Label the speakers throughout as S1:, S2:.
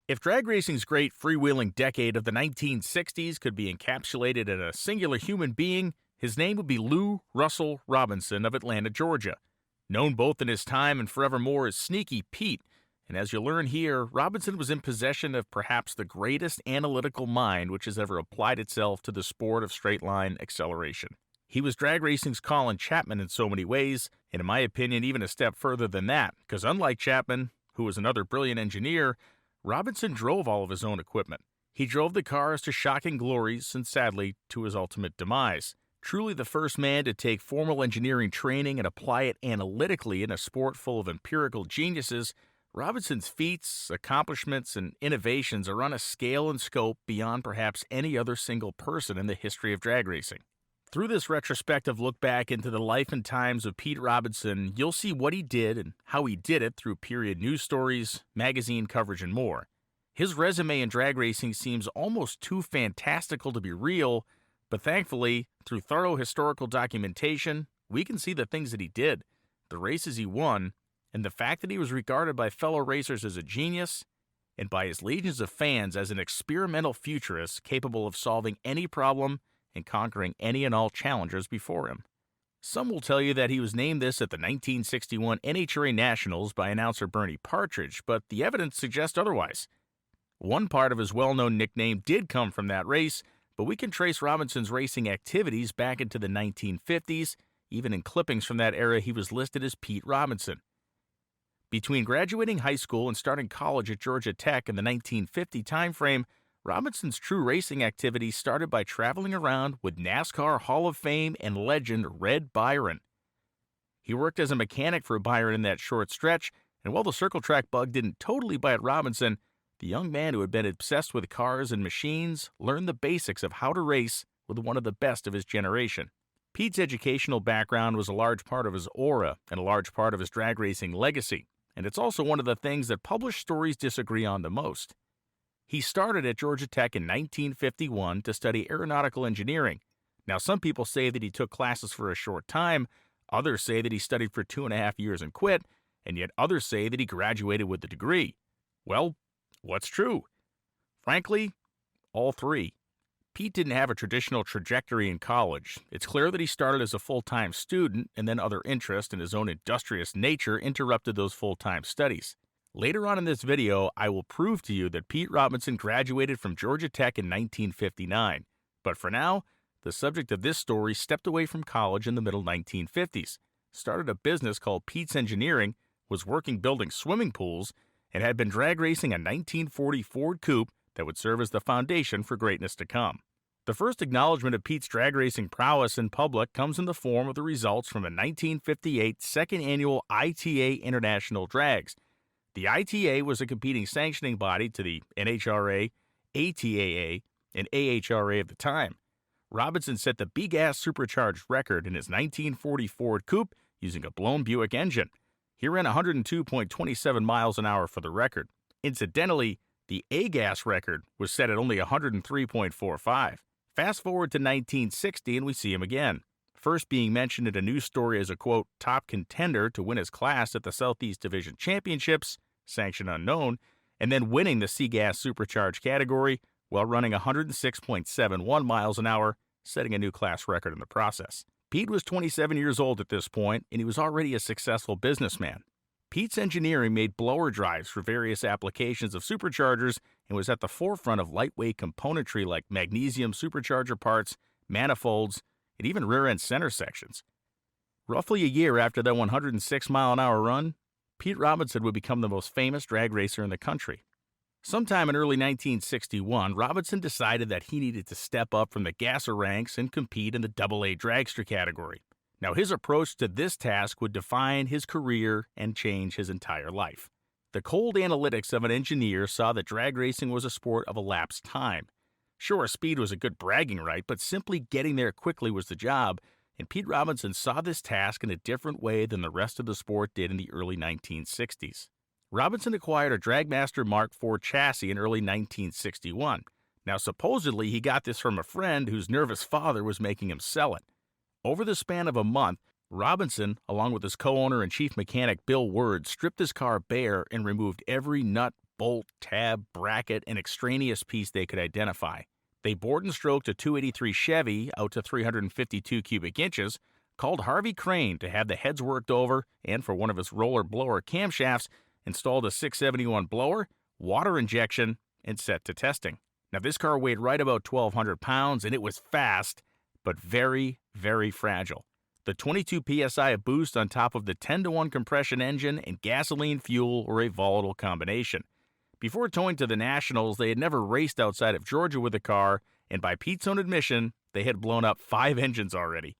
S1: If drag racing's great freewheeling decade of the 1960s could be encapsulated in a singular human being, his name would be Lew Russell Robinson of Atlanta, Georgia. Known both in his time and forevermore as Sneaky Pete, and as you'll learn here, Robinson was in possession of perhaps the greatest analytical mind which has ever applied itself to the sport of straight-line acceleration. He was drag racing's Colin Chapman in so many ways, and in my opinion even a step further than that, because unlike Chapman, who was another brilliant engineer, Robinson drove all of his own equipment. He drove the cars to shocking glories and, sadly, to his ultimate demise. Truly the first man to take formal engineering training and apply it analytically in a sport full of empirical geniuses, Robinson's feats, accomplishments, and innovations are on a scale and scope beyond perhaps any other single person in the history of drag racing. Through this retrospective look back into the life and times of Pete Robinson, you'll see what he did and how he did it through period news stories, magazine coverage, and more. His resume in drag racing seems almost too fantastical to be real, but thankfully, through thorough historical documentation, we can see the things that he did, the races he won, and the fact that he was regarded by fellow racers as a genius, and by his legions of fans as an experimental futurist capable of solving any problem and conquering any and all challengers before him. Some will tell you that he was named this at the 1961 NHRA Nationals by announcer Bernie Partridge, but the evidence suggests otherwise. One part of his well-known nickname did come from that race, but we can trace Robinson's racing activities back into the 1950s. Even in clippings from that era, he was listed as Pete Robinson. Between graduating high school and starting college at Georgia Tech in the 1950 timeframe, Robinson's true racing activity started by traveling around with NASCAR Hall of Fame and legend Red Byron. He worked as a mechanic for Byron in that short stretch, and while the circle track bug didn't totally bite Robinson, the young man who had been obsessed with cars and machines learned the basics of how to race with one of the best of his generation. Pete's educational background was a large part of his aura and a large part of his drag racing legacy, and it's also one of the things that published stories disagree on the most. He started at Georgia Tech in 1951 to study aeronautical engineering. Now, some people say that he took classes for a short time, others say that he studied for 2.5 years and quit, and yet others say that he graduated with a degree. Well, what's true? Frankly, all three. Pete didn't have a traditional trajectory in college. It's clear that he started as a full-time student, and then other interests and his own industrious nature interrupted those full-time studies. Later on in this video, I will prove to you that Pete Robinson graduated from Georgia Tech in 1959. But for now, the subject of this story stepped away from college in the middle 1950s, started a business called Pete's Engineering, was working building swimming pools, and had been drag racing a 1940 Ford Coupe that would serve as the foundation for greatness to come. The first acknowledgement of Pete's drag racing prowess in public comes in the form of the results from a 1958 second annual ITA International Drags. The ITA was a competing sanctioning body to the NHRA, ATAA, and AHRA of the time. Robinson set the big-ass supercharged record in his 1940 Ford Coupe using a blown Buick engine. He ran 102.27 miles an hour for the record. Incidentally, the A-gas record was set at only 103.45. Fast forward to 1960 and we see him again. First being mentioned in a news story as a, quote, top contender to win his class at the Southeast Division Championships, sanction unknown, and then winning the C-Gas Supercharged category while running 106.71 miles an hour, setting a new class record in the process. Pete was 27 years old at this point, and he was already a successful businessman. Pete's Engineering made blower drives for various applications of superchargers and was at the forefront of lightweight componentry like magnesium supercharger parts, manifolds, and even rear-end center sections. Roughly a year after that 106-mile-an-hour run, Pete Robinson would become the most famous drag racer in the country. Sometime in early 1961, Robinson decided that he needed to step up from the gasser ranks and compete in the AA dragster category. Now, his approach to this task would define his career and change his entire life. The cold analytics of an engineer saw that drag racing was a sport of elapsed time. Sure, speed was a good bragging right, but simply getting there quickly was the job, and Pete Robinson saw this task in a different way than the rest of the sport did in the early 1960s. Robinson acquired a Dragmaster Mark IV chassis in early 1961. Now, supposedly, he got this from a friend whose nervous father was making him sell it. Over the span of a month, Robinson, along with his co-owner and chief mechanic Bill Word, stripped his car bare and removed every nut, bolt, tab, bracket, and extraneous piece they could identify. They bored and stroked a 283 Chevy out to 352 cubic inches, called Harvey Crane to have the heads worked over, and for one of his roller blower camshafts, installed a 671 blower, water injection, and set to testing. Now, this car weighed right about 1,200 pounds, and it was fast, but very, very fragile. The 22 psi of boost on top of the 10-to-1 compression engine and gasoline fuel were a volatile combination. Before towing to the Nationals, they had never raced outside of Georgia with the car, and by Pete's own admission, they had blown up 5 engines already.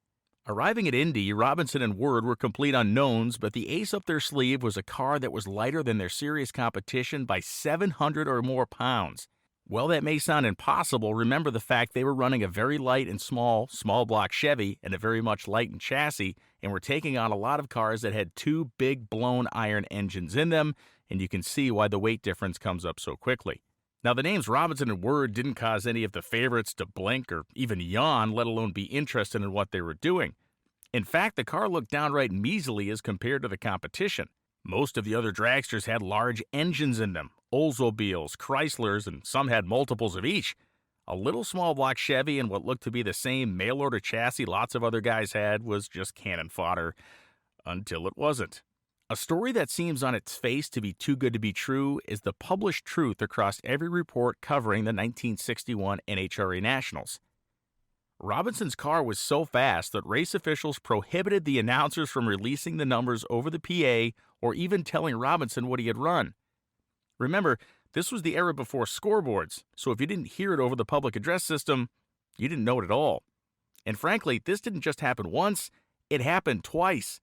S1: Arriving at Indy, Robinson and Word were complete unknowns, but the ace up their sleeve was a car that was lighter than their serious competition by 700 or more pounds. While that may sound impossible, remember the fact they were running a very light and small block Chevy and a very much lightened chassis, and were taking on a lot of cars that had 2 big blown iron engines in them, and you can see why the weight difference comes up so quickly. Now, the names Robinson and Word didn't cause any of the favorites to blink or even yawn, let alone be interested in what they were doing. In fact, the car looked downright measly as compared to the competition. Most of the other dragsters had large engines in them, Oldsmobiles, Chryslers, and some had multiples of each. A little small block Chevy and what looked to be the same mail-order chassis lots of other guys had was just cannon fodder, until it wasn't. A story that seems on its face to be too good to be true is the published truth across every report covering the 1961 NHRA Nationals. Robinson's car was so fast that race officials prohibited the announcers from releasing the numbers over the PA or even telling Robinson what he had run. Remember, this was the era before scoreboards, so if you didn't hear it over the public address system, you didn't know it at all. And frankly, this didn't just happen once, it happened twice.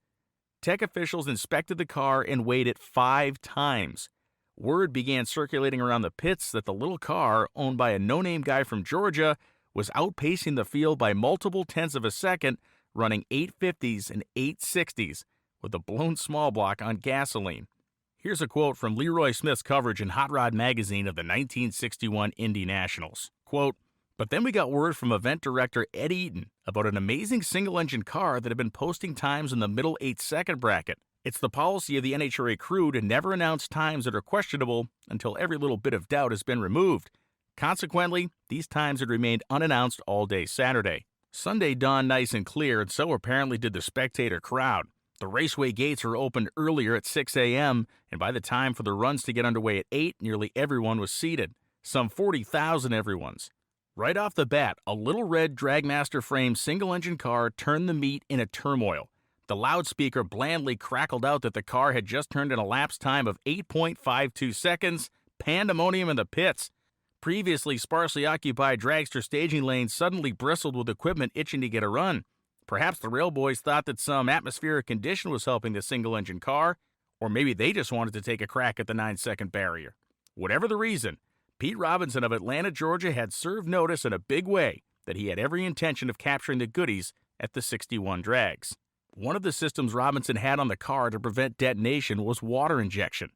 S1: Tech officials inspected the car and weighed it 5 times. Word began circulating around the pits that the little car, owned by a no-name guy from Georgia, was outpacing the field by multiple tenths of a second, running 850s and 860s with a blown small block on gasoline. Here's a quote from Leroy Smith's coverage in Hot Rod magazine of the 1961 Indy Nationals. Quote, "But then we got word from event director Ed Eaton about an amazing single-engine car that had been posting times in the middle 8-second bracket. It's the policy of the NHRA crew to never announce times that are questionable until every little bit of doubt has been removed. Consequently, these times had remained unannounced all day Saturday. Sunday dawned nice and clear, and so apparently did the spectator crowd. The raceway gates were opened earlier at 6 a.m., and by the time for the runs to get underway at 8, nearly everyone was seated. Some 40,000 everyone's. Right off the bat, a little red Dragmaster frame single-engine car turned the meet in a turmoil. The loudspeaker blandly crackled out that the car had just turned in a lapse time of 8.52 seconds. Pandemonium in the pits. Previously sparsely occupied dragster staging lanes suddenly bristled with equipment itching to get a run. Perhaps the rail boys thought that some atmospheric condition was helping the single-engine car, or maybe they just wanted to take a crack at the 9-second barrier. Whatever the reason, Pete Robinson of Atlanta, Georgia had served notice in a big way that he had every intention of capturing the goodies at the 61 drags. One of the systems Robinson had on the car to prevent detonation was water injection.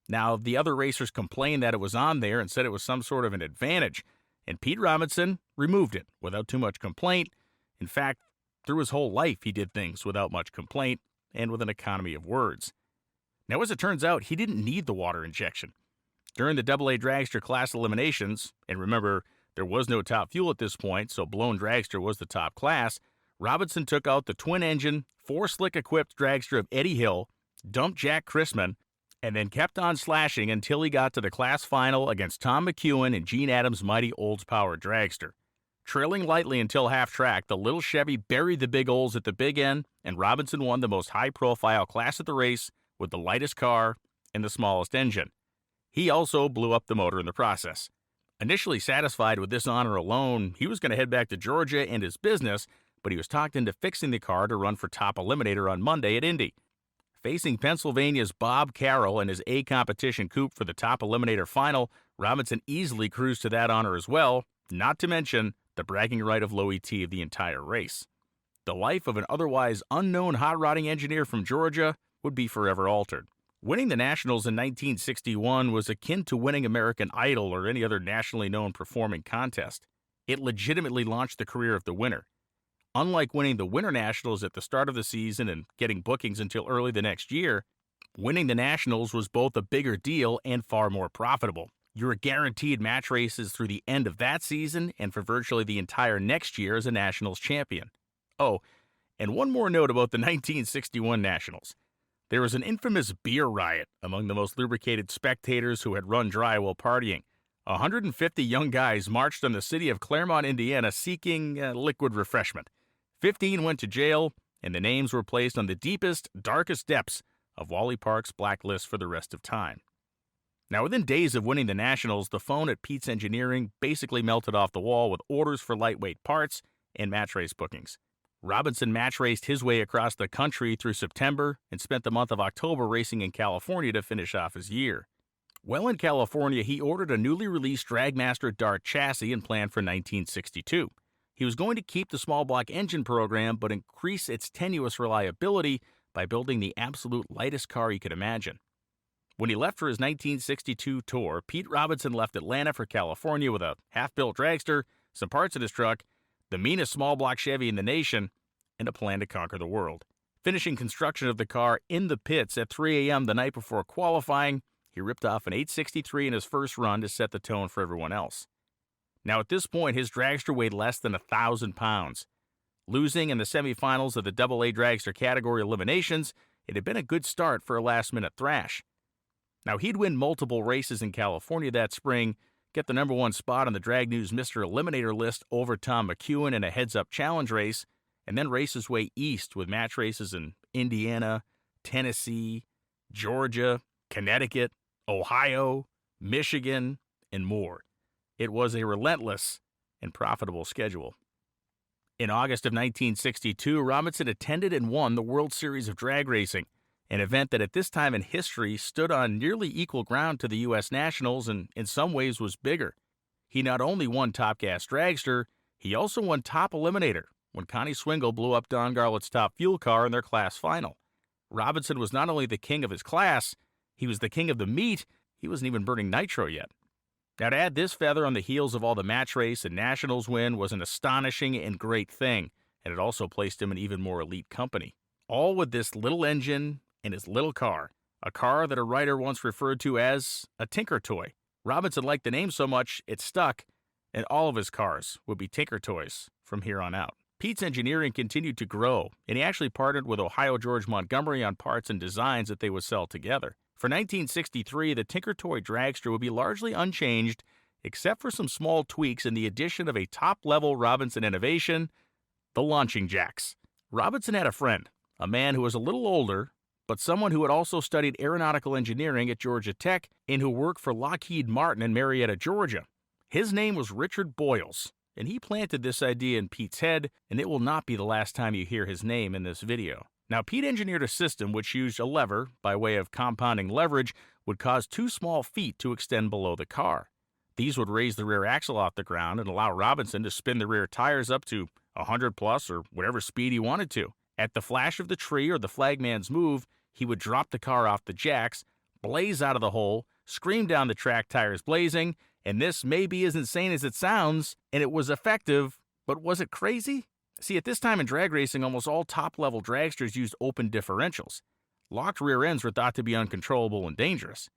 S1: Now, the other racers complained that it was on there and said it was some sort of an advantage, and Pete Robinson removed it without too much complaint. In fact, through his whole life, he did things without much complaint and with an economy of words. Now, as it turns out, he didn't need the water injection. During the AA Dragster class eliminations, and remember, there was no top fuel at this point, so blown dragster was the top class, Robinson took out the twin-engine, 4-slick-equipped dragster of Eddie Hill, dumped Jack Chrisman, and then kept on slashing until he got to the class final against Tom McEwen and Gene Adams' mighty Olds Power dragster. Trailing lightly until half-track, the little Chevy buried the big Olds at the big end, and Robinson won the most high-profile class at the race with the lightest car and the smallest engine. He also blew up the motor in the process. Initially satisfied with this honor alone, he was going to head back to Georgia and his business, but he was talked into fixing the car to run for top eliminator on Monday at Indy. Facing Pennsylvania's Bob Carroll and his A-competition coupe for the top eliminator final, Robinson easily cruised to that honor as well, not to mention the bragging right of low ET of the entire race. The life of an otherwise unknown hot rodding engineer from Georgia would be forever altered. Winning the Nationals in 1961 was akin to winning American Idol or any other nationally known performing contest. It legitimately launched the career of the winner. Unlike winning the Winter Nationals at the start of the season and getting bookings until early the next year, Winning the Nationals was both a bigger deal and far more profitable. You were guaranteed match races through the end of that season and for virtually the entire next year as a Nationals champion. Oh, and one more note about the 1961 Nationals. There was an infamous beer riot among the most lubricated spectators who had run dry while partying. 150 young guys marched on the city of Claremont, Indiana, seeking liquid refreshment. 15 went to jail, and the names were placed on the deepest, darkest depths of Wally Park's blacklist for the rest of time. Now, within days of winning the Nationals, the phone at Pete's Engineering basically melted off the wall with orders for lightweight parts and match race bookings. Robinson match raced his way across the country through September and spent the month of October racing in California to finish off his year. While in California, he ordered a newly released Dragmaster Dart chassis and planned for 1962. He was going to keep the small block engine program but increase its tenuous reliability by building the absolute lightest car he could imagine. When he left for his 1962 tour, Pete Robinson left Atlanta for California with a half-built dragster, some parts in his truck, the meanest small block Chevy in the nation, and a plan to conquer the world. Finishing construction of the car in the pits at 3 a.m. the night before qualifying, he ripped off an 863 in his first run to set the tone for everyone else. Now at this point, his dragster weighed less than 1,000 pounds. Losing in the semifinals of the AA dragster category eliminations, it had been a good start for a last-minute thrash. Now he'd win multiple races in California that spring, get the number one spot on the Drag News Mr. Eliminator list over Tom McEwen in a heads-up challenge race, and then race his way east with match races in Indiana, Tennessee, Georgia, Connecticut, Ohio, Michigan, and more. It was a relentless and profitable schedule. In August of 1962, Robinson attended and won the World Series of Drag Racing, an event that at this time in history stood on nearly equal ground to the U.S. Nationals and in some ways was bigger. He not only won Top Gas Dragster, he also won Top Eliminator when Connie Swingle blew up Don Garlett's Top Fuel car in their class final. Robinson was not only the king of his class, he was the king of the meat. He wasn't even burning nitro yet. Now, to add this feather on the heels of all the match race and Nationals win was an astonishing and great thing, and it also placed him in even more elite company. All with this little engine and his little car, a car that a writer once referred to as a tinker toy. Robinson liked the name so much it stuck, and all of his cars would be tinker toys from here on out. Pete's Engineering continued to grow, and he actually partnered with Ohio George Montgomery on parts and designs that they would sell together. For 1963, the Tinker Toy Dragster would be largely unchanged, except for some small tweaks and the addition of a top-level Robinson innovation, the launching jacks. Robinson had a friend, a man who was a little older, but someone who had also studied aeronautical engineering at Georgia Tech and who worked for Lockheed Martin in Marietta, Georgia. His name was Richard Boyles, and he planted this idea in Pete's head, and it will not be the last time you hear his name in this video. Now, Pete engineered a system which used a lever, by way of compounding leverage, would cause two small feet to extend below the car. These would raise the rear axle off the ground and allow Robinson to spin the rear tires up to 100 plus or whatever speed he wanted to. At the flash of the tree or the flagman's move, he would drop the car off the jacks, blaze out of the hole, scream down the track, tires blazing, and this may be as insane as it sounds, and it was effective, but was it crazy? See, at this time in drag racing, almost all top-level dragsters used open differentials. Locked rear ends were thought to be uncontrollable and dangerous.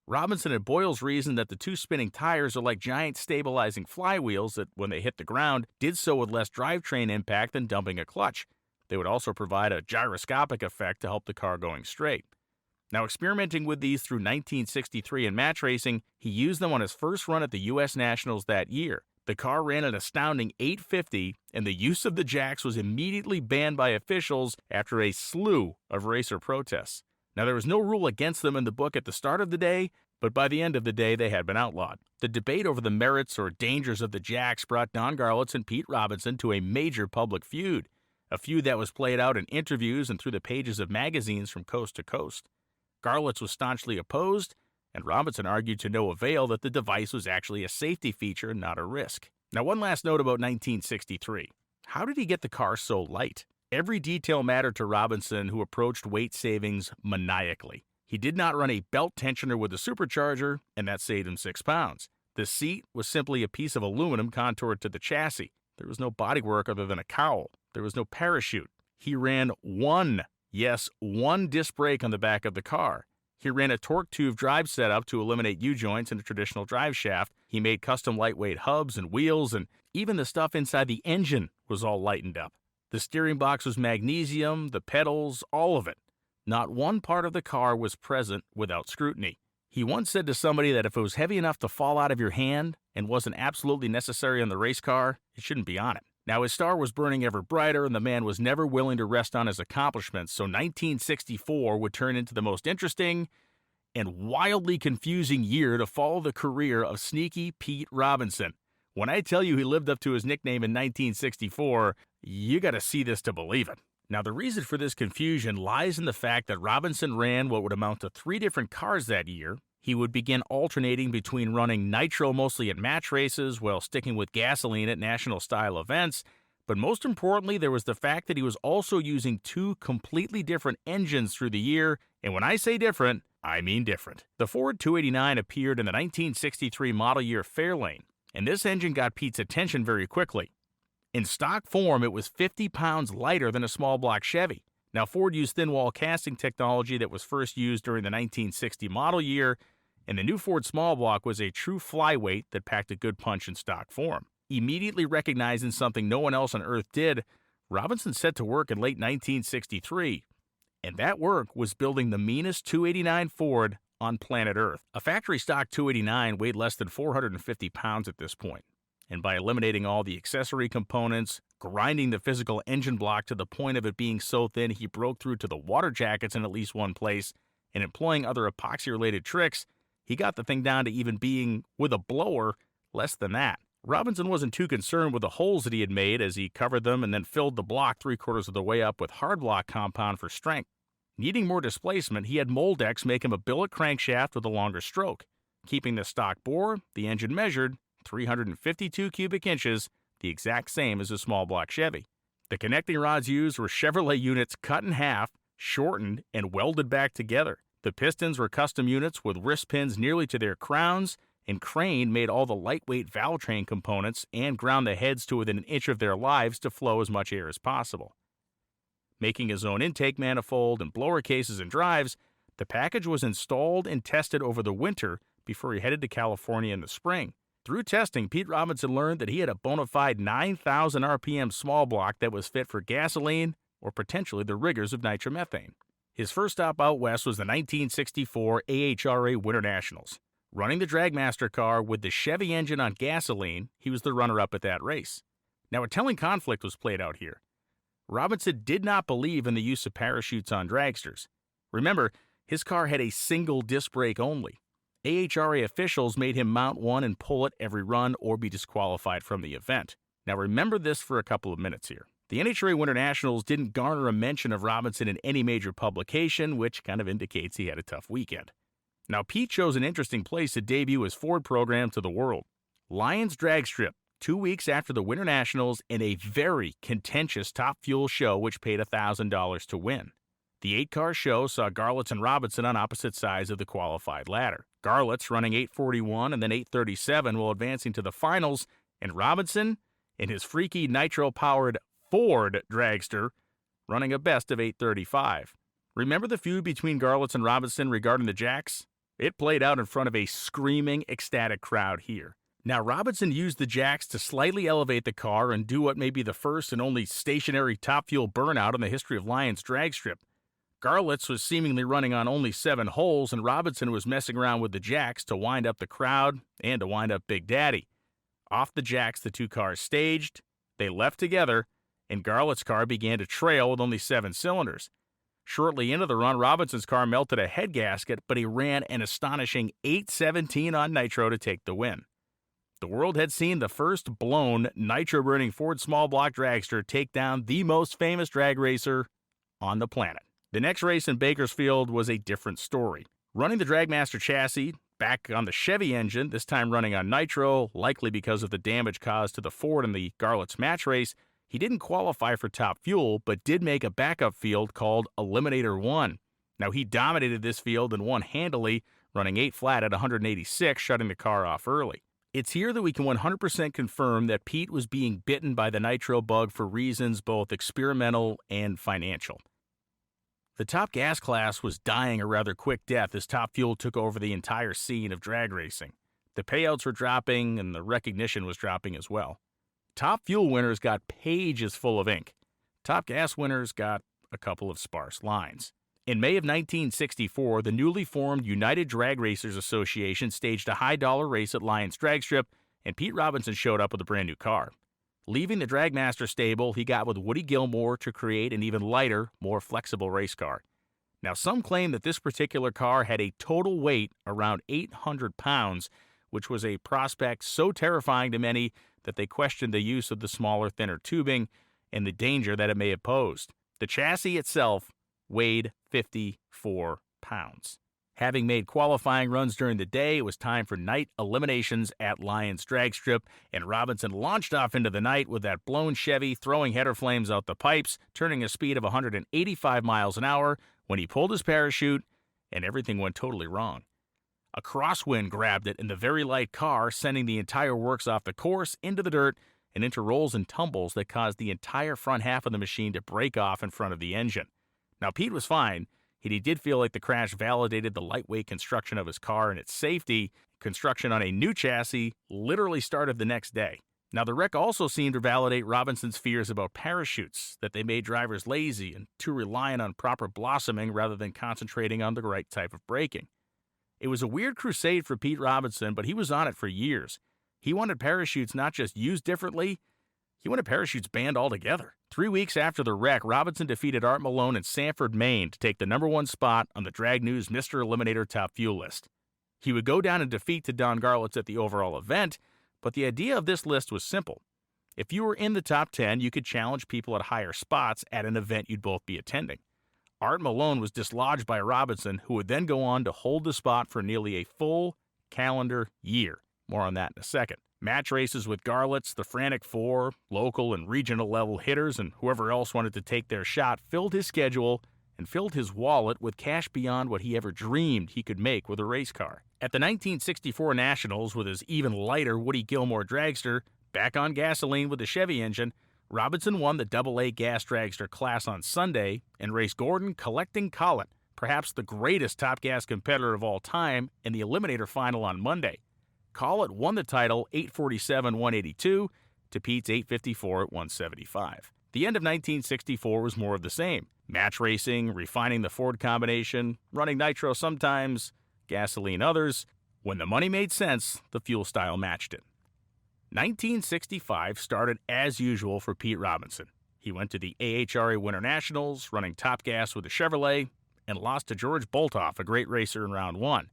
S1: Robinson and Boyles reasoned that the two spinning tires are like giant stabilizing flywheels that, when they hit the ground, did so with less drivetrain impact than dumping a clutch. They would also provide a gyroscopic effect to help the car going straight. Now, experimenting with these through 1963 in match racing, he used them on his first run at the U.S. Nationals that year. The car ran an astounding 850, and the use of the jacks was immediately banned by officials after a slew of racer protests. Now, there was no rule against them in the book at the start of the day, but by the end of the day, they had been outlawed. The debate over the merits or dangers of the jacks brought Don Garlits and Pete Robinson to a major public feud, a feud that was played out in interviews and through the pages of magazines from coast to coast. Garlits was staunchly opposed, and Robinson argued to no avail that the device was actually a safety feature, not a risk. Now, one last note about 1963. How did he get the car so light? Every detail mattered to Robinson, who approached weight savings maniacally. He did not run a belt tensioner with a supercharger, and that saved him 6 pounds. The seat was simply a piece of aluminum contoured to the chassis. There was no bodywork other than a cowl. There was no parachute. He ran one Yes, one disc brake on the back of the car. He ran a torque tube drive setup to eliminate U-joints in a traditional drive shaft. He made custom lightweight hubs and wheels, and even the stuff inside the engine was all lightened up. The steering box was magnesium, the pedals, all of it. Not one part of the car was present without scrutiny. He once said to somebody that if it was heavy enough to fall out of your hand and wasn't absolutely necessary on the race car, it shouldn't be on it. Now, his star was burning ever brighter, and the man was never willing to rest on his accomplishments, so 1964 would turn into the most interesting and wildly confusing year to follow the career of Sneaky Pete Robinson. When I tell you he lived up to his nickname in 1964, you gotta see this to believe it. Now, the reason for this confusion lies in the fact that Robinson ran what would amount to 3 different cars that year. He would begin alternating between running nitro mostly at match races while sticking with gasoline at national-style events. But most importantly, there was the fact that he was also using 2 completely different engines through the year. And when I say different, I mean different. The Ford 289 appeared in the 1963 model year Fairlane, and this engine got Pete's attention very quickly. In stock form, it was 50 pounds lighter than a small block Chevy. Now, Ford used thin wall casting technology that was first used during the 1960 model year, and the new Ford small block was a true flyweight that packed a good punch in stock form. Immediately recognizing something no one else on Earth did, Robinson set to work in late 1963, and that work was building the meanest 289 Ford on planet Earth. A factory stock 289 weighed less than 450 pounds at this point, and by eliminating all the accessory components, grinding the physical engine block to the point of it being so thin he broke through to the water jackets in at least one place, and employing other epoxy-related tricks, he got the thing down to even being, with a blower, less than that. Robinson wasn't too concerned with the holes that he had made as he covered them and then filled the block 3/4 of the way up with hard block compound for strength. Needing more displacement, he had Moldex make him a billet crankshaft with a longer stroke, keeping the stock bore, the engine measured, 352 cubic inches, the exact same as a small block Chevy. The connecting rods used were Chevrolet units cut in half, shortened, and welded back together. The pistons were custom units with wrist pins nearly to their crowns, and Crane made all the lightweight valve train components and ground the heads to within an inch of their lives to flow as much air as possible. Making his own intake manifold and blower cases and drives, the package was installed and tested over the winter before he headed to California in the spring. Through testing, Pete Robinson learned that he had a bona fide 9,000 RPM small block that was fit for gasoline or potentially the rigors of nitromethane. His first stop out west was the 1964 AHRA Winter Nationals. Running the Dragmaster car with the Chevy engine on gasoline, he was the runner-up at that race. Now, a telling conflict was played out here. Robinson did not believe in the use of parachutes on dragsters. Remember, his car had a single disc brake only. AHRA officials made him mount one and pull it every run or be disqualified from the event. Now, remember this for a couple of minutes here. The NHRA Winter Nationals didn't garner a mention of Robinson in any major publication, which kind of indicates he had a tough weekend. Now, Pete chose an interesting place to debut his Ford program to the world. Lions Drag Strip, 2 weeks after the Winter Nationals in a very contentious Top Fuel show which paid $1,000 to win. The 8-car show saw Garlits and Robinson on opposite sides of the qualified ladder. Garlits running 8:41 and then 8:37 while advancing to the finals, and Robinson, in his freaky nitro-powered Ford dragster, running a best of 8:35. Remember the feud between Garlits and Robinson regarding the jacks? It played out in front of a screaming, ecstatic crowd here. Now, Robinson used the jacks to slightly elevate the car and do what may be the first and only stationary Top Fuel burnout in the history of Lions drag strip. Garlits was seemingly running on only 7 holes, and Robinson was messing around with the jacks to wind up the crowd and to wind up Big Daddy. Off the jacks, the 2 cars staged, they left together, and Garlits' car began to trail with only 7 cylinders. Shortly into the run, Robinson's car melted a head gasket, but he ran an astonishing 8:17 on nitro to take the win. The world had seen the first blown, nitro-burning Ford small block dragster take down the most famous drag racer on the planet. The next race in Bakersfield was a different story. Running the Dragmaster chassis, back on the Chevy engine, this time running on nitro, likely because of the damage caused to the Ford in the Garlits match race, he didn't qualify for Top Fuel, but did make a backup field called Eliminator 1. Now, he dominated this field and won handily, running 8 flat at 186, shutting the car off early. It's here that we can 100% confirm that Pete was being bitten by the nitro bug for reasons both experimental and financial. The Top Gas class was dying a rather quick death as Top Fuel took over the entire scene of drag racing. The payouts were dropping and the recognition was dropping as well. Top Fuel winners got pages full of ink. Top Gas winners got a couple of sparse lines. In May of 1964, the newly formed United Drag Racers Association staged a high-dollar race at Lions Drag Strip, and Pete Robinson showed up with a brand new car. Leaving the Dragmaster stable, he got with Woody Gilmore to create an even lighter, more flexible race car. Now, some claim that this particular car had a total weight around 800 pounds, which was a prospect so terrifying to many that they questioned the use of the smaller, thinner tubing and the danger that it may have posed. The chassis itself weighed 54 pounds. Having made qualifying runs during the day, it was time for night eliminations at Lions Drag Strip, and Robinson launched off into the night with that blown Chevy, throwing header flames out the pipes, turning a speed of 185 miles an hour when he pulled his parachute, and everything went totally wrong. A crosswind grabbed it in the very light car, sending the entire works off the course, into the dirt, and into rolls and tumbles that caused the entire front half of the machine to break off in front of the engine. Now, Pete was fine. He did feel like the crash validated the lightweight construction of his car and its safety. Construction on a new chassis literally started the next day. Now, the wreck also seemed to validate Robinson's fears about parachutes, that they made drivers lazy and too reliant on proper blossoming rather than concentrating on the right type of braking. It was a weird crusade for Pete Robinson, but he was on it for years. He wanted parachutes not just used differently, he wanted parachutes banned altogether. 3 weeks after the wreck, Robinson defeated Art Malone in Sanford, Maine to take the #1 spot on the Drag News Mr. Eliminator Top Fuel list. He would go down in defeat to Don Garlitz at the overall event, but the idea of this list was simple. If you were in the top 10, you could challenge people at higher spots at an event you'd both be attending. Art Malone was dislodged by Robinson, who would then go on to hold the spot for nearly a full calendar year. More on that in a second. Match races with Garlitz, the Frantic Four, local and regional level hitters, and whoever else wanted to take their shot filled his schedule and filled his wallet with cash beyond what he ever dreamed he could make with a race car. At the 1964 Nationals, with his even lighter Woody Gilmore dragster, back on gasoline with the Chevy engine, Robinson won the AA gas dragster class on Sunday and raced Gordon Collecting Colin, perhaps the greatest Top Gas competitor of all time, in the Eliminator final on Monday. Collett won the title 847-182 to Pete's 854 at 175. The end of 1964 was more of the same. Match racing, refining the Ford combination, running nitro sometimes, gasoline others. When the money made sense, the fuel style matched it. 1965 started as usual for Pete Robinson. He went to the AHRA Winter Nationals, running Top Gas with a Chevrolet, and lost to George Boltoff, a great racer in round 1.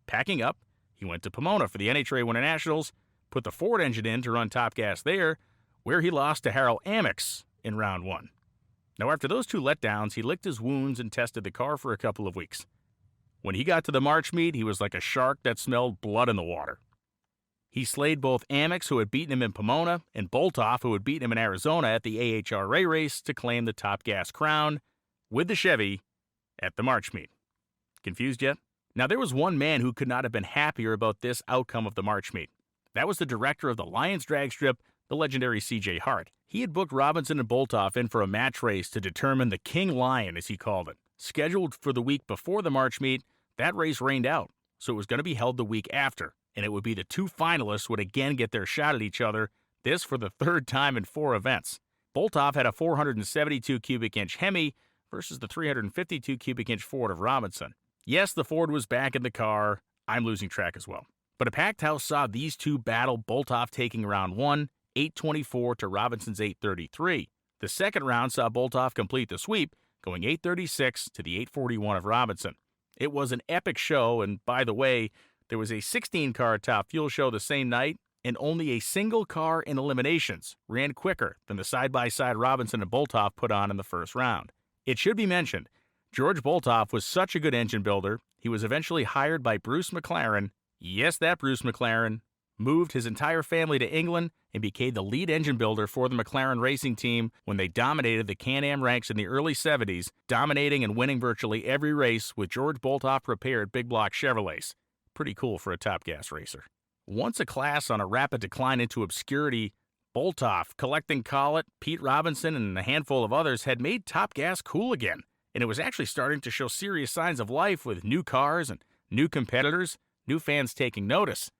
S1: Packing up, he went to Pomona for the NHRA Winter Nationals, put the Ford engine in to run Top Gas there, where he lost to Harold Amex in round 1. Now, after those two letdowns, he licked his wounds and tested the car for a couple of weeks. When he got to the March meet, he was like a shark that smelled blood in the water. He slayed both Amex, who had beaten him in Pomona, and Boltoff, who had beaten him in Arizona at the AHRA race to claim the Top Gas crown with the Chevy at the March meet. Confused yet? Now, there was one man who could not have been happier about this outcome of the March meet. That was the director of the Lions Drag Strip, the legendary C.J. Hart. He had booked Robinson and Boltoff in for a match race to determine the King Lion, as he called it. Scheduled for the week before the March meet, that race rained out, so it was going to be held the week after, and it would be the two finalists would again get their shot at each other, this for the third time in 4 events. Boltoff had a 472 cubic inch Hemi versus the 352 cubic inch Ford of Robinson. Yes, the Ford was back in the car. I'm losing track as well. But a packed house saw these two battle, Boltoff taking round 1, 824 to Robinson's 833. The second round saw Boltoff complete the sweep, going 836 to the 841 of Robinson. It was an epic show, and by the way, there was a 16-car Top Fuel show the same night, and only a single car in eliminations ran quicker than the side-by-side Robinson and Boltoff put on in the first round. It should be mentioned, George Boltoff was such a good engine builder, he was eventually hired by Bruce McLaren, yes, that Bruce McLaren, moved his entire family to England, and became the lead engine builder for the McLaren racing team when they dominated the Can-Am ranks in the early 70s, dominating and winning virtually every race with George Boltoff prepared big block Chevrolets. Pretty cool for a Top Gas racer. Once a class on a rapid decline into obscurity, Boltoff, Collecting Collet, Pete Robinson, and a handful of others had made Top Gas cool again. and it was actually starting to show serious signs of life with new cars and new competitors, new fans taking notice.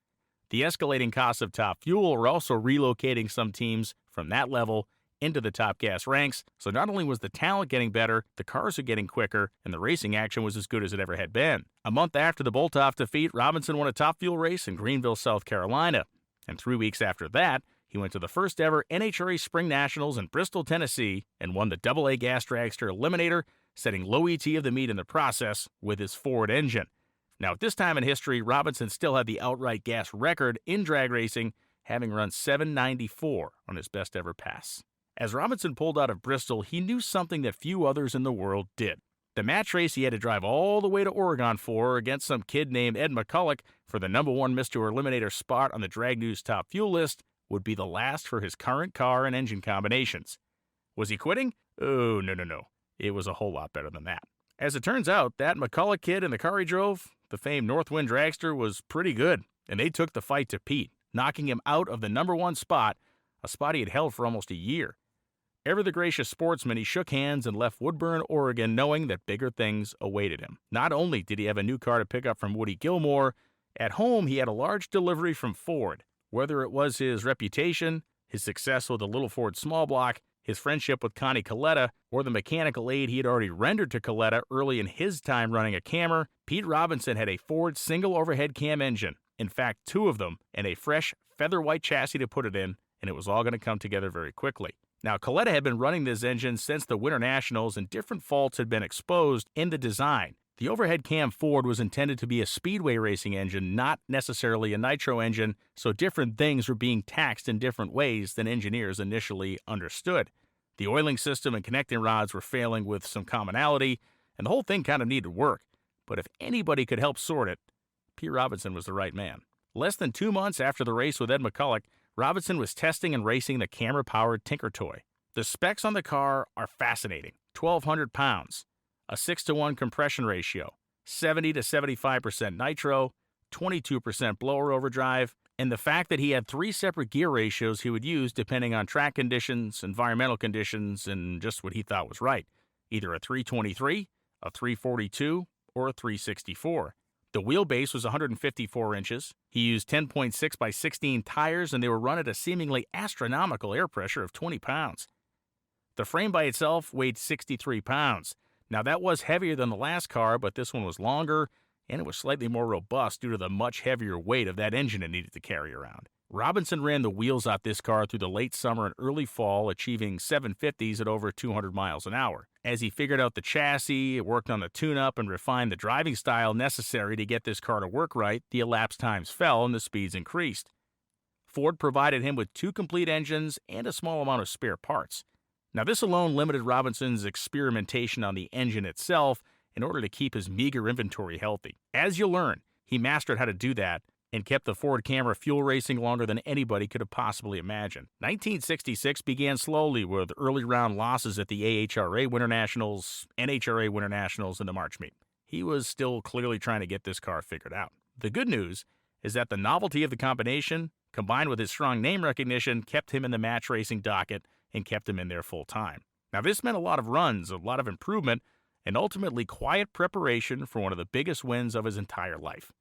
S1: The escalating costs of top fuel are also relocating some teams from that level into the top gas ranks, so not only was the talent getting better, the cars are getting quicker, and the racing action was as good as it ever had been. A month after the Boltoff defeat, Robinson won a top fuel race in Greenville, South Carolina, and 3 weeks after that, he went to the first ever NHRA Spring Nationals in Bristol, Tennessee, and won the AA gas dragster Eliminator, setting low ET of the meet in the process with his Ford engine. Now, at this time in history, Robinson still had the outright gas record in drag racing, having run 794 on his best ever pass. As Robinson pulled out of Bristol, he knew something that few others in the world did. The match race he had to drive all the way to Oregon for against some kid named Ed McCulloch for the #1 Mr. Eliminator spot on the Drag News Top Fuel list would be the last for his current car and engine combinations. Was he quitting? Oh, no. It was a whole lot better than that. As it turns out, that McCulloch kid in the car he drove, the famed Northwind dragster, was pretty good, and they took the fight to Pete, knocking him out of the #1 spot, a spot he had held for almost a year. Ever the gracious sportsman, he shook hands and left Woodburn, Oregon, knowing that bigger things awaited him. Not only did he have a new car to pick up from Woody Gilmore, at home he had a large delivery from Ford. Whether it was his reputation, his success with the Little Ford small block, his friendship with Connie Coletta, or the mechanical aid he had already rendered to Coletta early in his time running a camera, Pete Robinson had a Ford single overhead cam engine, in fact 2 of them, and a fresh feather white chassis to put it in, and it was all going to come together very quickly. Now, Coletta had been running this engine since the Winter Nationals, and different faults had been exposed in the design. The overhead cam Ford was intended to be a speedway racing engine, not necessarily a nitro engine, so different things were being taxed in different ways than engineers initially understood. The oiling system and connecting rods were failing with some commonality, and the whole thing kind of needed work. But if anybody could help sort it, Pete Robinson was the right man. Less than 2 months after the race with Ed McCulloch, Robinson was testing and racing the camera-powered Tinker Toy. The specs on the car are fascinating. 1,200 pounds, a 6-to-1 compression ratio, 70 to 75% nitro, 22% blower overdrive, and the fact that he had 3 separate gear ratios he would use depending on track conditions, environmental conditions, and just what he thought was right. Either a 323, a 342, or a 364. The wheelbase was 154 inches. He used 10.6 by 16 tires, and they were run at a seemingly astronomical air pressure of 20 pounds. The frame by itself weighed 63 pounds. Now, that was heavier than the last car, but this one was longer, and it was slightly more robust due to the much heavier weight of that engine it needed to carry around. Robinson ran the wheels off this car through the late summer and early fall, achieving 750s at over 200 miles an hour. As he figured out the chassis, worked on the tune-up, and refined the driving style necessary to get this car to work right, the elapsed times fell and the speeds increased. Ford provided him with 2 complete engines and a small amount of spare parts. Now, this alone limited Robinson's experimentation on the engine itself in order to keep his meager inventory healthy. As you'll learn, he mastered how to do that and kept the Ford camera fuel racing longer than anybody could have possibly imagined. 1966 began slowly with early round losses at the AHRA Winter Nationals, NHRA Winter Nationals, and the March Meet. He was still clearly trying to get this car figured out. The good news is that the novelty of the combination, combined with his strong name recognition, kept him in the match racing docket and kept him in there full time. Now, this meant a lot of runs, a lot of improvement, and ultimately quiet preparation for one of the biggest wins of his entire life.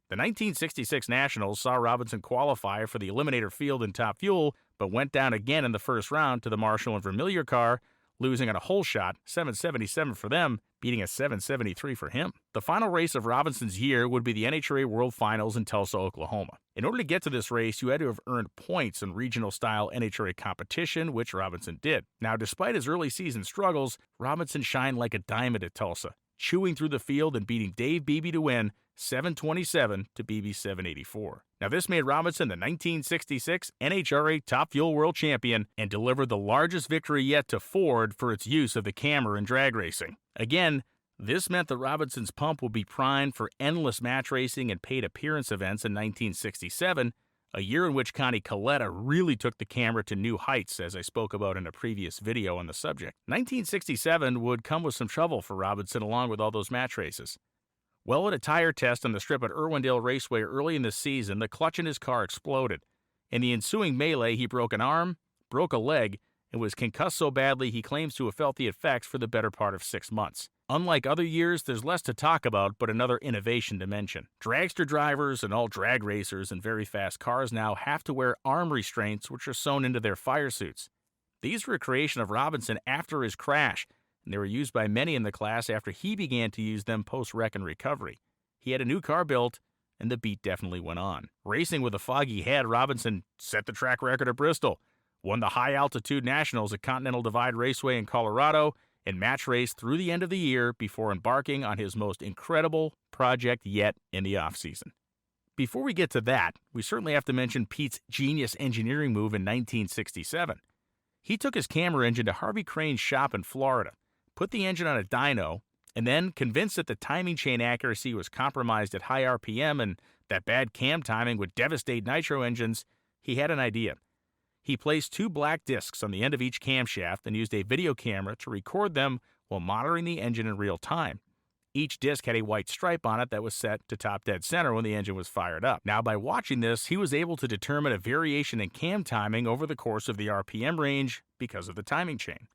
S1: The 1966 Nationals saw Robinson qualify for the Eliminator field in Top Fuel, but went down again in the first round to the Marshall and Vermilion car, losing on a hole shot, 777 for them, beating a 773 for him. The final race of Robinson's year would be the NHRA World Finals in Tulsa, Oklahoma. In order to get to this race, you had to have earned points in regional-style NHRA competition, which Robinson did. Now, despite his early season struggles, Robinson shined like a diamond at Tulsa, chewing through the field and beating Dave Beebe to win, 727 to Beebe's 784. Now, this made Robinson the 1966 NHRA Top Fuel World Champion and delivered the largest victory yet to Ford for its use of the camera in drag racing. Again, this meant that Robinson's pump would be primed for endless match racing and paid appearance events in 1967, a year in which Connie Coletta really took the camera to new heights, as I spoke about in a previous video on the subject. 1967 would come with some trouble for Robinson along with all those match races. Well, at a tire test on the strip at Irwindale Raceway early in the season, the clutch in his car exploded. In the ensuing melee, he broke an arm, broke a leg, and was concussed so badly he claims to have felt the effects for the better part of 6 months. Unlike other years, there's less to talk about, but another innovation to mention. Dragster drivers and all drag racers in very fast cars now have to wear arm restraints which are sewn into their fire suits. These were a creation of Robinson after his crash, and they were used by many in the class after he began to use them post-wreck and recovery. He had a new car built, and the beat definitely went on. Racing with a foggy head, Robinson set the track record at Bristol, won the high-altitude nationals at Continental Divide Raceway in Colorado, and match raced through the end of the year before embarking on his most incredible project yet in the off-season. Before we get to that, we certainly have to mention Pete's genius engineering move in 1967. He took his camera engine to Harvey Crane's shop in Florida, put the engine on a dyno, and then, convinced that the timing chain accuracy was compromised at high RPM and that bad cam timing would devastate nitro engines, he had an idea. He placed 2 black discs on the end of each camshaft and used a video camera to record them while monitoring the engine in real time. Each disc had a white stripe on it that was set to top dead center when the engine was fired up. Now, by watching this, he was able to determine a variation in cam timing over the course of the RPM range because of the timing chain.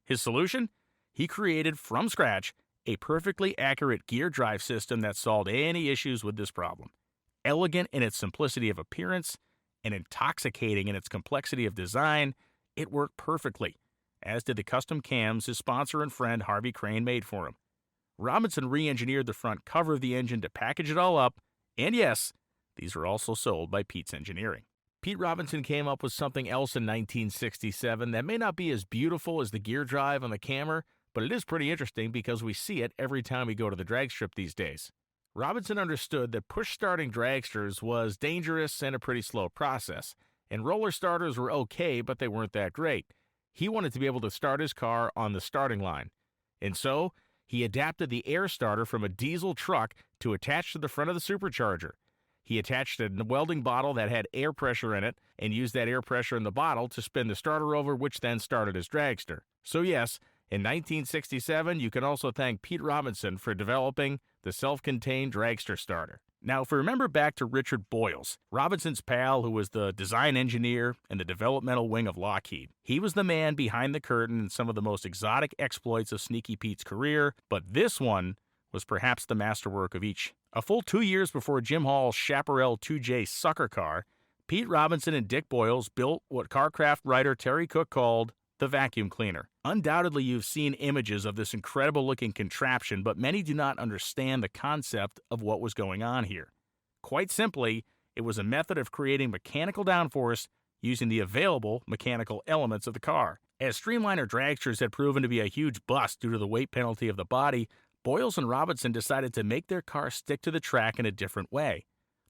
S1: His solution? He created, from scratch, a perfectly accurate gear drive system that solved any issues with this problem. Elegant in its simplicity of appearance and intoxicating in its complexity of design, it worked perfectly, as did the custom cams his sponsor and friend Harvey Crane made for him. Robinson re-engineered the front cover of the engine to package it all up, and yes, these were also sold by Pete's Engineering. Pete Robinson came up with something else in 1967 that may not be as beautiful as the gear drive on the Camry, but it is pretty interesting because we see it every time we go to the drag strip these days. Robinson understood that push-starting dragsters was dangerous and a pretty slow process, and roller starters were okay, but they weren't that great. He wanted to be able to start his car on the starting line, and so he adapted the air starter from a diesel truck to attach to the front of the supercharger. He attached a welding bottle that had air pressure in it and used that air pressure in the bottle to spin the starter over, which then started his dragster. So yes, in 1967, you can also thank Pete Robinson for developing the self-contained dragster starter. Now, if we remember back to Richard Boyles, Robinson's pal who was the design engineer and the developmental wing of Lockheed, he was the man behind the curtain in some of the most exotic exploits of Sneaky Pete's career, but this one was perhaps the masterwork of each. A full 2 years before Jim Hall's Chaparral 2J sucker car, Pete Robinson and Dick Boyles built what Carcraft writer Terry Cook called the vacuum cleaner. Undoubtedly, you've seen images of this incredible-looking contraption, but many do not understand the concept of what was going on here. Quite simply, it was a method of creating mechanical downforce using the available mechanical elements of the car. As Streamliner dragsters had proven to be a huge bust due to the weight penalty of the body, Boyles and Robinson decided to make their car stick to the track in a different way.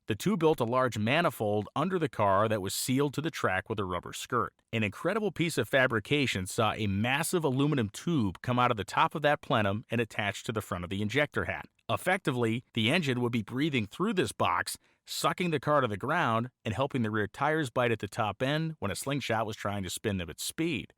S1: The two built a large manifold under the car that was sealed to the track with a rubber skirt. An incredible piece of fabrication saw a massive aluminum tube come out of the top of that plenum and attach to the front of the injector hat. Effectively, the engine would be breathing through this box, sucking the car to the ground and helping the rear tires bite at the top end when a slingshot was trying to spin them at speed.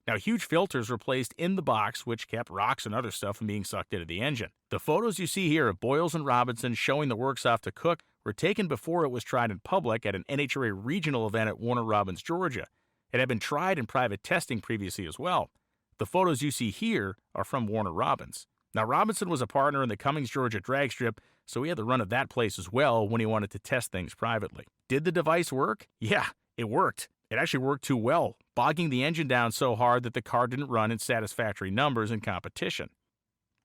S1: Now, huge filters were placed in the box, which kept rocks and other stuff from being sucked into the engine. The photos you see here of Boyles and Robinson showing the works off to Cook were taken before it was tried in public at an NHRA regional event at Warner Robins, Georgia. It had been tried in private testing previously as well. The photos you see here are from Warner Robins. Now, Robinson was a partner in the Cummings, Georgia drag strip, so he had the run of that place as well when he wanted to test things privately. Did the device work? Yeah, it worked. It actually worked too well, bogging the engine down so hard that the car didn't run in satisfactory numbers in competition.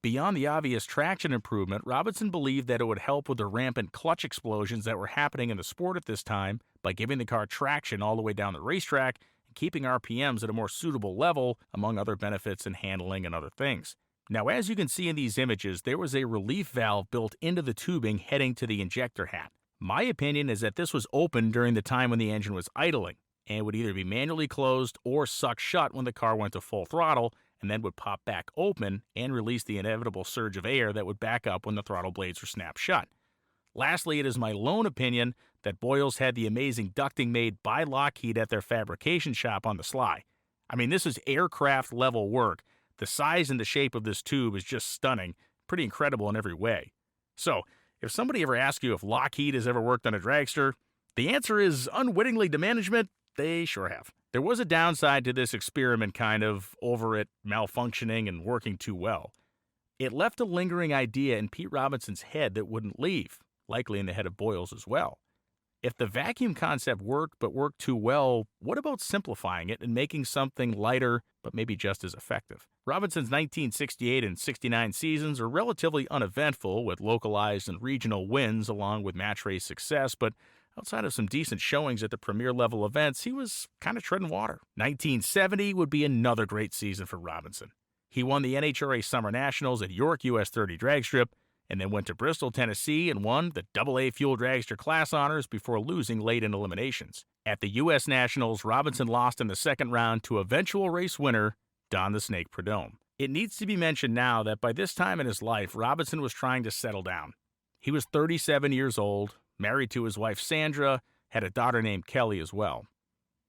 S1: Beyond the obvious traction improvement, Robinson believed that it would help with the rampant clutch explosions that were happening in the sport at this time by giving the car traction all the way down the racetrack and keeping RPMs at a more suitable level, among other benefits in handling and other things. Now, as you can see in these images, there was a relief valve built into the tubing heading to the injector hat. My opinion is that this was open during the time when the engine was idling, and would either be manually closed or sucked shut when the car went to full throttle, and then would pop back open and release the inevitable surge of air that would back up when the throttle blades were snapped shut. Lastly, it is my lone opinion that Boyles had the amazing ducting made by Lockheed at their fabrication shop on the sly. I mean, this is aircraft level work. The size and the shape of this tube is just stunning, pretty incredible in every way. So, if somebody ever asks you if Lockheed has ever worked on a dragster, the answer is unwittingly to management, they sure have. There was a downside to this experiment over it malfunctioning and working too well. It left a lingering idea in Pete Robinson's head that wouldn't leave, likely in the head of Boyle's as well. If the vacuum concept worked but worked too well, what about simplifying it and making something lighter but maybe just as effective? Robinson's 1968 and 69 seasons are relatively uneventful with localized and regional wins along with match race success, but outside of some decent showings at the premier level events, he was kind of treading water. 1970 would be another great season for Robinson. He won the NHRA Summer Nationals at York US 30 Drag Strip, and then went to Bristol, Tennessee, and won the AA Fuel Dragster class honors before losing late in eliminations. At the U.S. Nationals, Robinson lost in the second round to eventual race winner Don the Snake Prudhomme. It needs to be mentioned now that by this time in his life, Robinson was trying to settle down. He was 37 years old, married to his wife Sandra, had a daughter named Kelly as well.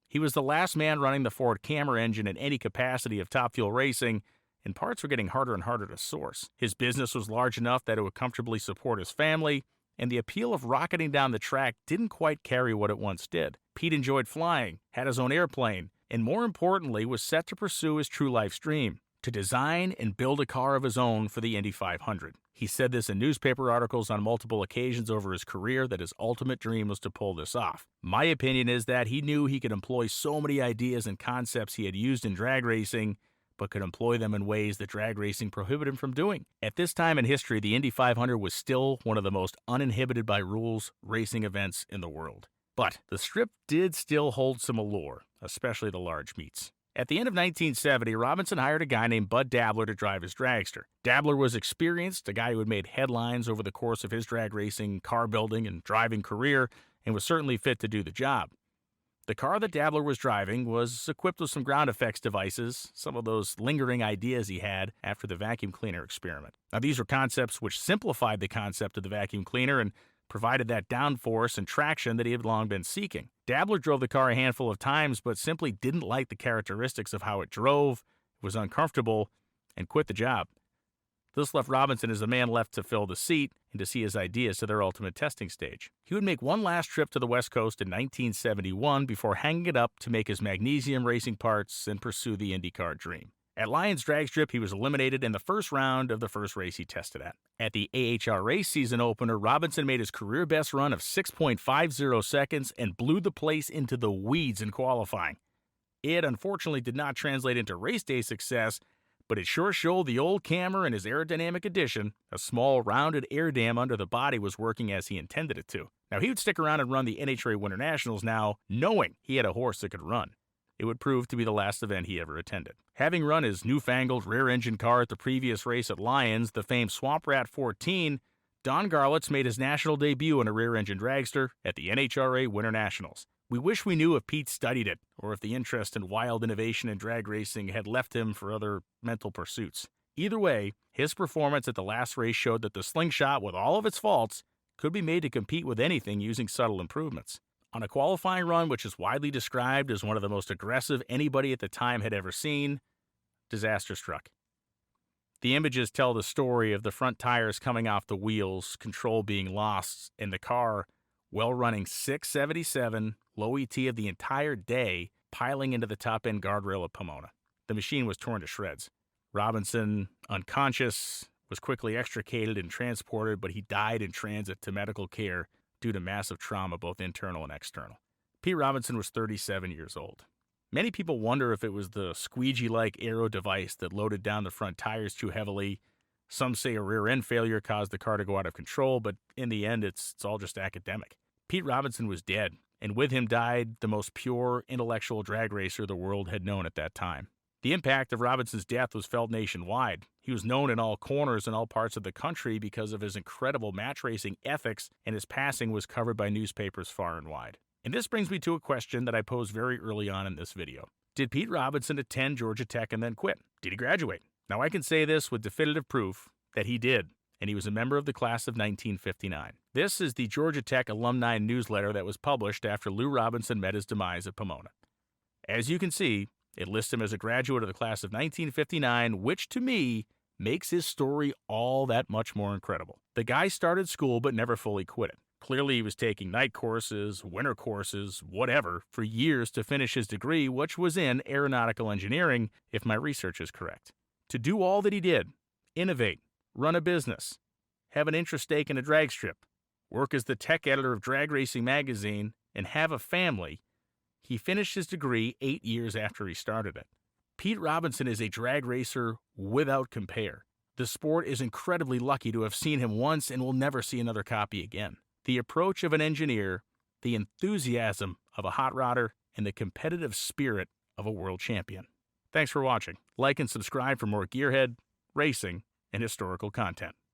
S1: He was the last man running the Ford Camry engine in any capacity of Top Fuel racing, and parts were getting harder and harder to source. His business was large enough that it would comfortably support his family, and the appeal of rocketing down the track didn't quite carry what it once did. Pete enjoyed flying, had his own airplane, and more importantly was set to pursue his true life's dream, to design and build a car of his own for the Indy 500. He said this in newspaper articles on multiple occasions over his career that his ultimate dream was to pull this off. My opinion is that he knew he could employ so many ideas and concepts he had used in drag racing, but could employ them in ways that drag racing prohibited him from doing. At this time in history, the Indy 500 was still one of the most uninhibited by rules racing events in the world. But the strip did still hold some allure, especially the large meets. At the end of 1970, Robinson hired a guy named Bud Dabler to drive his dragster. Dabler was experienced, a guy who had made headlines over the course of his drag racing, car building, and driving career, and was certainly fit to do the job. The car that Dabler was driving was equipped with some ground effects devices, some of those lingering ideas he had after the vacuum cleaner experiment. Now, these were concepts which simplified the concept of the vacuum cleaner and provided that downforce and traction that he had long been seeking. Dabler drove the car a handful of times, but simply didn't like the characteristics of how it drove, was uncomfortable, and quit the job. This left Robinson as the man left to fill the seat and to see his ideas to their ultimate testing stage. He would make one last trip to the West Coast in 1971 before hanging it up to make his magnesium racing parts and pursue the IndyCar dream. At Lyons Drag Strip, he was eliminated in the first round of the first race he tested at. At the AHRA season opener, Robinson made his career best run of 6.50 seconds and blew the place into the weeds in qualifying. It unfortunately did not translate into race day success, but it sure showed the old Camry and his aerodynamic addition, a small rounded air dam under the body, was working as he intended it to. Now, he would stick around and run the NHRA Winter Nationals now, knowing he had a horse that could run. It would prove to be the last event he ever attended. Having run his newfangled rear-engine car at the previous race at Lyons, the famed Swamp Rat 14, Don Garlitz made his national debut in a rear-engine dragster at the NHRA Winter Nationals. We wish we knew if Pete studied it, or if the interest in wild innovation in drag racing had left him for other mental pursuits. Either way, his performance at the last race showed that the slingshot, with all of its faults, could be made to compete with anything using subtle improvements. On a qualifying run which is widely described as one of the most aggressive anybody at the time had ever seen, disaster struck. The images tell the story of the front tires coming off the wheels, control being lost, and the car, well running 677, low ET of the entire day, piling into the top-end guardrail of Pomona. The machine was torn to shreds. Robinson, unconscious, was quickly extricated and transported, but he died in transit to medical care due to massive trauma, both internal and external. Pete Robinson was 37 years old. Many people wonder if it was the squeegee-like aero device that loaded down the front tires too heavily. Some say a rear-end failure caused the car to go out of control, but in the end, it's all just academic. Pete Robinson was dead, and with him died the most pure, intellectual drag racer the world had known at that time. The impact of Robinson's death was felt nationwide. He was known in all corners in all parts of the country because of his incredible match racing ethics, and his passing was covered by newspapers far and wide. And this brings me to a question that I posed very early on in this video. Did Pete Robinson attend Georgia Tech and then quit? Did he graduate? Now, I can say this with definitive proof that he did, and he was a member of the class of 1959. This is the Georgia Tech alumni newsletter that was published after Lew Robinson met his demise at Pomona. As you can see, it lists him as a graduate of the class of 1959, which to me makes his story all that much more incredible. The guy started school but never fully quit it. Clearly, he was taking night courses, winter courses, whatever, for years to finish his degree, which was in aeronautical engineering, if my research is correct. To do all that he did, innovate, run a business, have an interest stake in a drag strip, work as the tech editor of Drag Racing magazine, and have a family, he finished his degree 8 years after he started it. Pete Robinson is a drag racer without compare. The sport is incredibly lucky to have seen him once and will never see another copy again. The approach of an engineer, the enthusiasm of a hot rodder, and the competitive spirit of a world champion. Thanks for watching. Like and subscribe for more gearhead, racing, and historical content.